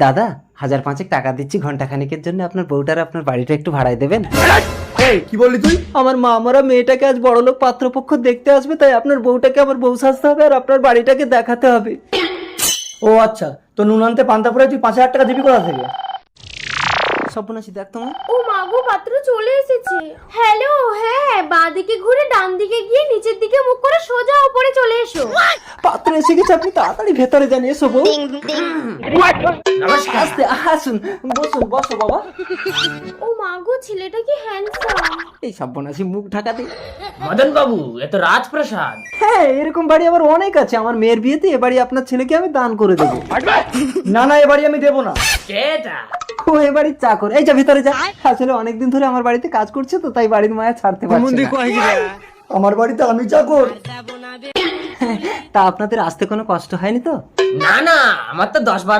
দাদা 1000-5 টাকা দিচ্ছি ঘন্টা খানিকের জন্য, আপনার বউটার আপনার বাড়িটা একটু ভাড়ায় দেবেন? এই কি বললি তুই? আমার মা মরা মেয়েটাকে আজ বড়লোক পাত্রপক্ষ দেখতে আসবে, তাই আপনার বউটাকে আমার বউ সাজতে হবে আর আপনার বাড়িটাকে দেখাতে হবে। ও আচ্ছা, তো নুন আনতে পান্তা পরে তুই 5000 টাকা দিবি কোথা থেকে? সর্বনাশী, দেখ তোমার ও মাগো, পাত্র চলে এসেছে। হ্যালো, হ্যাঁ, বাঁ দিকে ঘুরে ডান দিকে গিয়ে নিচের দিকে মুখ করে সোজা উপরে চলে এসো। পাত্র এসে গেছে, আপনি তাড়াতাড়ি ভেতরে যান। এসো বউ। আস্তে আসুন, বসুন, বসো বাবা। ও মাগো, ছেলেটা কি হ্যান্ডসাম। এই সর্বনাশী, মুখ ঢাকা দে। মদন বাবু, এ তো রাজপ্রাসাদ। হ্যাঁ, এরকম বাড়ি আমার অনেক আছে। আমার মেয়ের বিয়েতে এ বাড়ি আপনার ছেলেকে আমি দান করে দেবো। না না, এ বাড়ি আমি দেবো না। কেটা? ও এ বাড়ির চাকর। এই যা ভিতরে যা। আসলে অনেকদিন ধরে আমার বাড়িতে কাজ করছে তো, তাই বাড়ির মায়া ছাড়তে পারছে না। আমার বাড়িতে আমি চাকর? তা আপনাদের আসতে কোনো কষ্ট হয়নি তো? না না, আমার তো 10-12